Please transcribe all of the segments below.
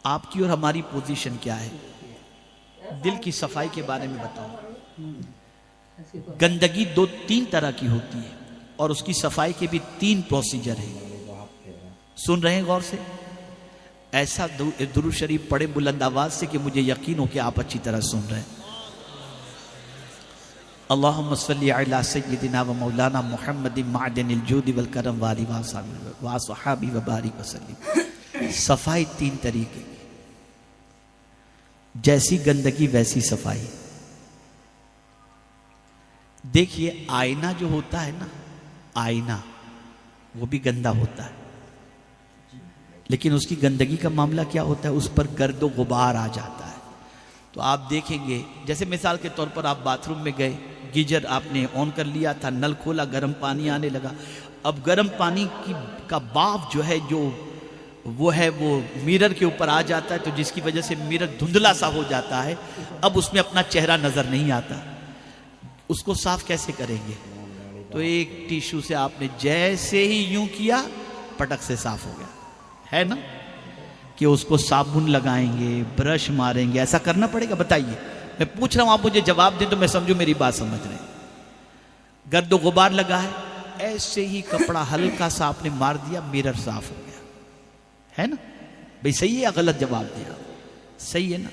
आपकी और हमारी पोजीशन क्या है? दिल की सफाई के बारे में बताओ। गंदगी 2-3 तरह की होती है और उसकी सफाई के भी 3 प्रोसीजर हैं। सुन रहे हैं गौर से? ऐसा दुरूद शरीफ पढ़े बुलंद आवाज से कि मुझे यकीन हो कि आप अच्छी तरह सुन रहे हैं। अल्लाहुम्मा सल्ली अला सय्यिदिना व मौलाना मुहम्मदिन मादिनिल जूदि वल करम व आलिहि व सहाबी व बारिक वसल्लम। सफाई 3 तरीके की, जैसी गंदगी वैसी सफाई। देखिए आईना जो होता है ना, आईना वो भी गंदा होता है, लेकिन उसकी गंदगी का मामला क्या होता है? उस पर गर्दो गुबार आ जाता है। तो आप देखेंगे, जैसे मिसाल के तौर पर आप बाथरूम में गए, गीजर आपने ऑन कर लिया था, नल खोला, गर्म पानी आने लगा। अब गर्म पानी का भाप जो है, वो मिरर के ऊपर आ जाता है, तो जिसकी वजह से मिरर धुंधला सा हो जाता है। अब उसमें अपना चेहरा नजर नहीं आता। उसको साफ कैसे करेंगे? तो एक टिश्यू से आपने जैसे ही यूं किया, पटक से साफ हो गया, है ना? कि उसको साबुन लगाएंगे, ब्रश मारेंगे, ऐसा करना पड़ेगा? बताइए, मैं पूछ रहा हूं, आप मुझे जवाब दें तो मैं समझू मेरी बात समझ रहे हैं। गर्दो गुबार लगा है, ऐसे ही कपड़ा हल्का सा आपने मार दिया, मिरर साफ हो गया, है ना? भाई सही है या गलत जवाब दिया? सही है ना?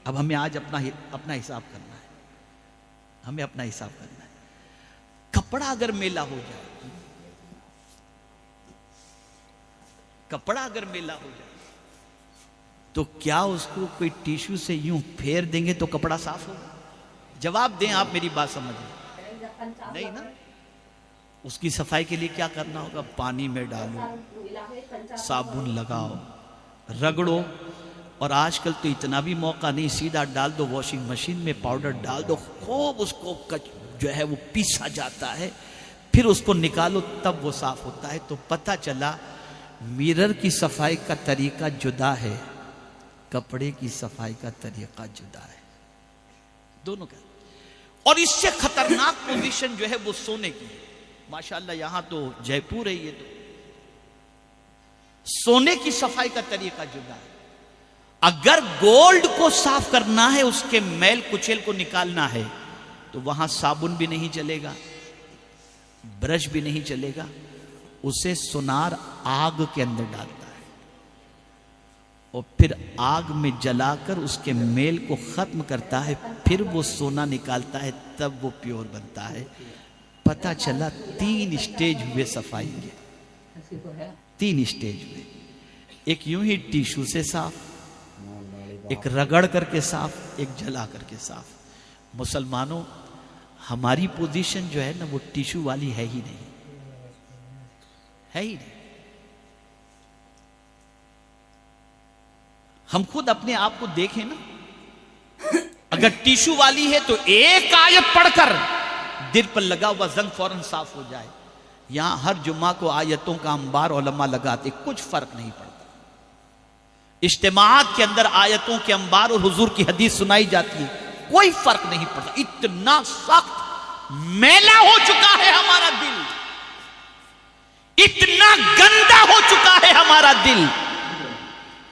अब हमें आज अपना हिसाब करना है, हमें अपना हिसाब करना है। कपड़ा अगर मेला हो जाए, कपड़ा अगर मेला हो जाए तो क्या उसको कोई टिश्यू से यूं फेर देंगे तो कपड़ा साफ होगा? जवाब दें, आप मेरी बात समझ रहे? नहीं ना? उसकी सफाई के लिए क्या करना होगा? पानी में डालो, साबुन लगाओ, रगड़ो, और आजकल तो इतना भी मौका नहीं, सीधा डाल दो वॉशिंग मशीन में, पाउडर डाल दो, खूब उसको जो है वो पीसा जाता है, फिर उसको निकालो, तब वो साफ होता है। तो पता चला मिरर की सफाई का तरीका जुदा है, कपड़े की सफाई का तरीका जुदा है, दोनों का। और इससे खतरनाक पोजीशन जो है वो सोने की है। माशाल्लाह यहां तो जयपुर है, ये तो सोने की सफाई का तरीका जुदा है। अगर गोल्ड को साफ करना है, उसके मैल कुचेल को निकालना है, तो वहां साबुन भी नहीं चलेगा, ब्रश भी नहीं चलेगा, उसे सुनार आग के अंदर डालता है और फिर आग में जलाकर उसके मेल को खत्म करता है, फिर वो सोना निकालता है, तब वो प्योर बनता है। पता चला 3 स्टेज हुए सफाई के, 3 स्टेज हुए। एक यूं ही टिश्यू से साफ, एक रगड़ करके साफ, एक जला करके साफ। मुसलमानों, हमारी पोजीशन जो है ना, वो टिश्यू वाली है ही नहीं, है ही नहीं। हम खुद अपने आप को देखें ना, अगर टिश्यू वाली है तो एक आयत पढ़कर दिल पर लगा हुआ जंग फौरन साफ हो जाए। यहां हर जुम्मा को आयतों का अंबार उलमा लगाते, कुछ फर्क नहीं पड़ता। इज्तिमाअत के अंदर आयतों के अंबार और हुजूर की हदीस सुनाई जाती है, कोई फर्क नहीं पड़ता। इतना सख्त मैला हो चुका है हमारा दिल, इतना गंदा हो चुका है हमारा दिल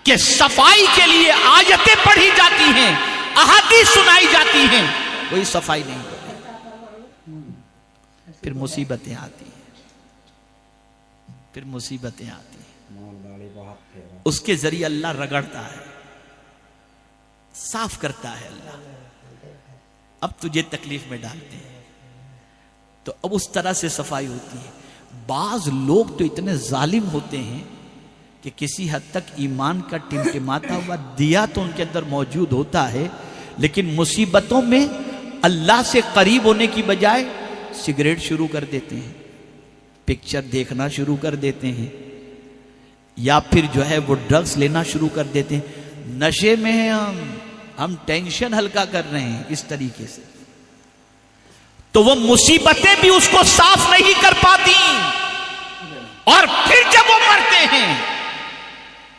कि सफाई के लिए आयतें पढ़ी जाती हैं, अहादीस सुनाई जाती हैं, कोई सफाई नहीं होती। फिर मुसीबतें आती हैं, फिर मुसीबतें आती हैं। उसके जरिए अल्लाह रगड़ता है, साफ करता है अल्लाह। अब तुझे तकलीफ में डालते हैं, तो अब उस तरह से सफाई होती है। बाज लोग तो इतने जालिम होते हैं कि किसी हद तक ईमान का टिमटिमाता हुआ दिया तो उनके अंदर मौजूद होता है, लेकिन मुसीबतों में अल्लाह से करीब होने की बजाय सिगरेट शुरू कर देते हैं, पिक्चर देखना शुरू कर देते हैं, या फिर जो है वो ड्रग्स लेना शुरू कर देते हैं। नशे में हम टेंशन हल्का कर रहे हैं इस तरीके से, तो वो मुसीबतें भी उसको साफ नहीं कर पाती। और फिर जब वो मरते हैं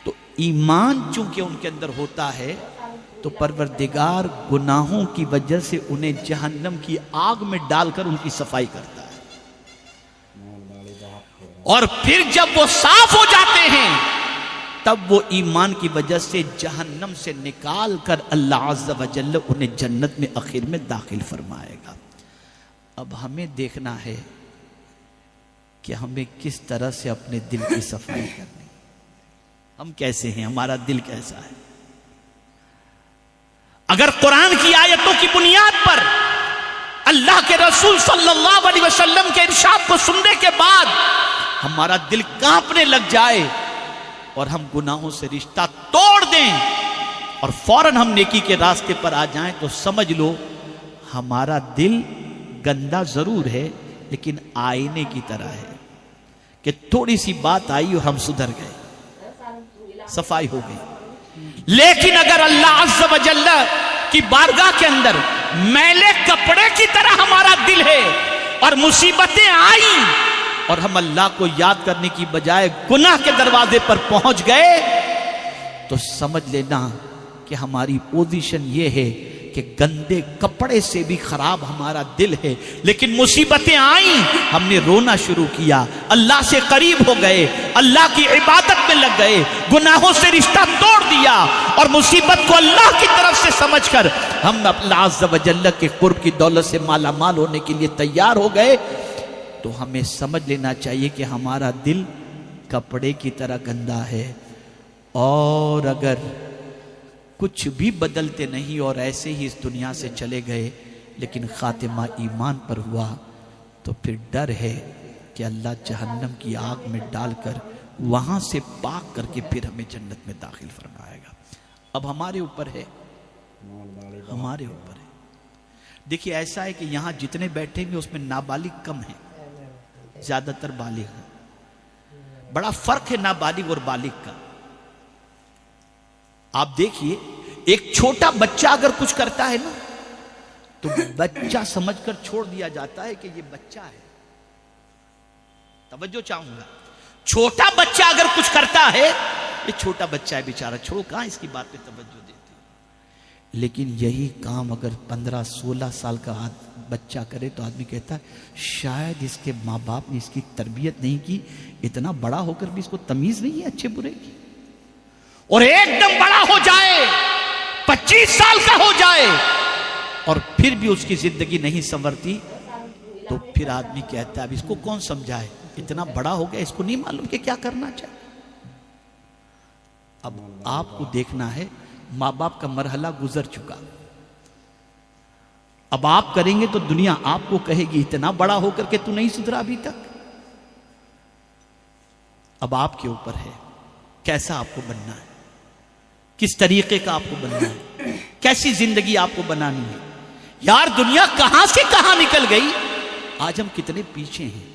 तो ईमान चूंकि उनके अंदर होता है, तो परवरदिगार गुनाहों की वजह से उन्हें जहन्नम की आग में डालकर उनकी सफाई करता है। और फिर जब वो साफ हो जाते हैं तब वो ईमान की वजह से जहन्नम से निकाल कर अल्लाह अज़्ज़ व जल्ल उन्हें जन्नत में आखिर में दाखिल फरमाएगा। अब हमें देखना है कि हमें किस तरह से अपने दिल की सफाई करनी, हम कैसे हैं, हमारा दिल कैसा है। अगर कुरान की आयतों की बुनियाद पर अल्लाह के रसूल सल्लल्लाहु अलैहि वसल्लम के इरशाद को सुनने के बाद हमारा दिल कांपने लग जाए और हम गुनाहों से रिश्ता तोड़ दें और फौरन हम नेकी के रास्ते पर आ जाएं, तो समझ लो हमारा दिल गंदा जरूर है लेकिन आईने की तरह है कि थोड़ी सी बात आई और हम सुधर गए, सफाई हो गई। लेकिन अगर अल्लाह अज़्ज़ व जल्ल की बारगाह के अंदर मैले कपड़े की तरह हमारा दिल है और मुसीबतें आई और हम अल्लाह को याद करने की बजाय गुनाह के दरवाजे पर पहुंच गए, तो समझ लेना कि हमारी पोजीशन ये है कि गंदे कपड़े से भी खराब हमारा दिल है। लेकिन मुसीबतें आई, हमने रोना शुरू किया, अल्लाह से करीब हो गए, अल्लाह की इबादत में लग गए, गुनाहों से रिश्ता तोड़ दिया और मुसीबत को अल्लाह की तरफ से समझकर हम अल्लाह अज़्ज़ व जल्ल के कुर्ब की दौलत से माला माल होने के लिए तैयार हो गए, तो हमें समझ लेना चाहिए कि हमारा दिल कपड़े की तरह गंदा है। और अगर कुछ भी बदलते नहीं और ऐसे ही इस दुनिया से चले गए लेकिन खातिमा ईमान पर हुआ, तो फिर डर है कि अल्लाह जहन्नम की आग में डालकर वहां से पाक करके फिर हमें जन्नत में दाखिल फरमाएगा। अब हमारे ऊपर है, हमारे ऊपर है। देखिए ऐसा है कि यहां जितने बैठे हैं उसमें नाबालिग कम है, ज्यादातर बालिग है। बड़ा फर्क है नाबालिग और बालिग का। आप देखिए एक छोटा बच्चा अगर कुछ करता है ना तो बच्चा समझकर छोड़ दिया जाता है कि ये बच्चा है। तवज्जो चाहूंगा, छोटा बच्चा अगर कुछ करता है, ये छोटा बच्चा है बेचारा, छोड़ो, कहां इसकी बात पे तवज्जो देती। लेकिन यही काम अगर 15-16 साल का बच्चा करे तो आदमी कहता है शायद इसके माँ बाप ने इसकी तरबियत नहीं की, इतना बड़ा होकर भी इसको तमीज नहीं है अच्छे बुरे की। और एकदम बड़ा हो जाए, 25 साल का हो जाए और फिर भी उसकी जिंदगी नहीं संवरती, तो फिर आदमी कहता है अब इसको कौन समझाए, इतना बड़ा हो गया, इसको नहीं मालूम कि क्या करना चाहिए। अब आपको देखना है, माँ बाप का मरहला गुजर चुका, अब आप करेंगे तो दुनिया आपको कहेगी इतना बड़ा होकर के तू नहीं सुधरा अभी तक। अब आपके ऊपर है कैसा आपको बनना है, किस तरीके का आपको बनना है, कैसी जिंदगी आपको बनानी है। यार दुनिया कहां से कहां निकल गई, आज हम कितने पीछे हैं।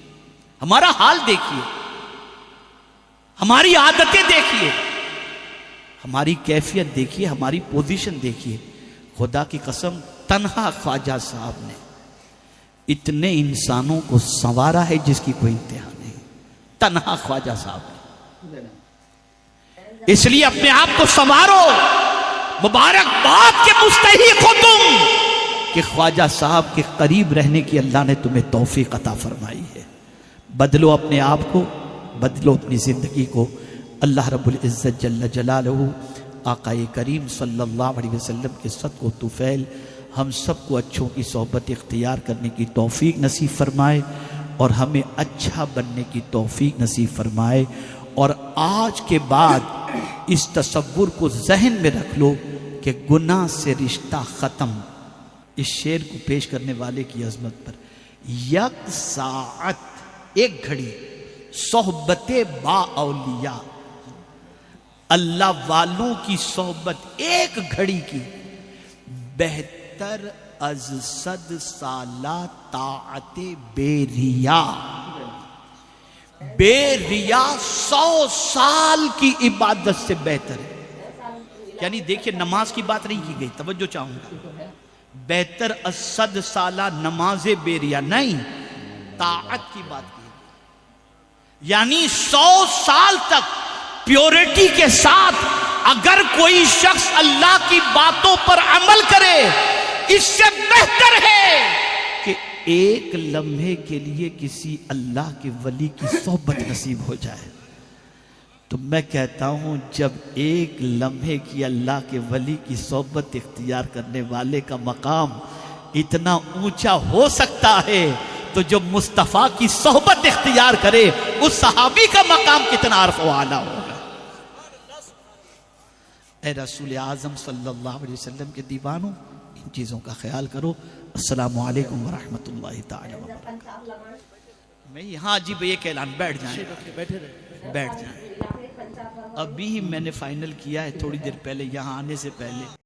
हमारा हाल देखिए, हमारी आदतें देखिए, हमारी कैफियत देखिए, हमारी पोजीशन देखिए। खुदा की कसम तन्हा ख्वाजा साहब ने इतने इंसानों को संवारा है जिसकी कोई इंतहा नहीं, तन्हा ख्वाजा साहब ने। इसलिए अपने आप को संवारो, मुबारकबाद के मुस्तहिक हो तुम कि ख्वाजा साहब के करीब रहने की अल्लाह ने तुम्हें तौफीक अता फरमाई है। बदलो अपने आप को, बदलो अपनी जिंदगी को। अल्लाह रब्बुल इज्जत जल्ल जलालहू आक़ाए करीम सल्लल्लाहु अलैहि वसल्लम के सदक़ो तुफ़ैल हम सबको अच्छों की सोहबत इख्तियार करने की तौफीक नसीब फरमाए और हमें अच्छा बनने की तौफीक नसीब फरमाए। और आज के बाद इस तसव्वुर को जहन में रख लो कि गुनाह से रिश्ता ख़त्म। इस शेर को पेश करने वाले की अजमत पर, यक साअत, एक घड़ी, सोहबते बा औलिया, अल्लाह वालों की सोहबत एक घड़ी की, बेहतर अज सद साला ताअते बेरिया। बेरिया 100 साल की इबादत से बेहतर है। यानी देखिए नमाज की बात नहीं की गई, तवज्जो चाहूंगा, बेहतर असद साला नमाजे बेरिया नहीं, ताअत की बात की। यानी 100 साल तक प्योरिटी के साथ अगर कोई शख्स अल्लाह की बातों पर अमल करे, इससे बेहतर है कि एक लम्हे के लिए किसी अल्लाह के वली की सोहबत नसीब हो जाए। तो मैं कहता हूं जब एक लम्हे की अल्लाह के वली की सोहबत इख्तियार करने वाले का मकाम इतना ऊंचा हो सकता है, तो जो मुस्तफ़ा की सोहबत इख्तियार करे उस सहाबी का मकाम कितना अर्फ व आला होगा। ए रसूल आज़म सल्लल्लाहु अलैहि वसल्लम के दीवानों, इन चीज़ों का ख्याल करो। अस्सलामु अलैकुम व रहमतुल्लाहि तआला व बरकातहू। मैं यहाँ जी भैया के ऐलान, बैठ जाए, बैठ जाए। अभी मैंने फाइनल किया है थोड़ी देर पहले, यहाँ आने से पहले।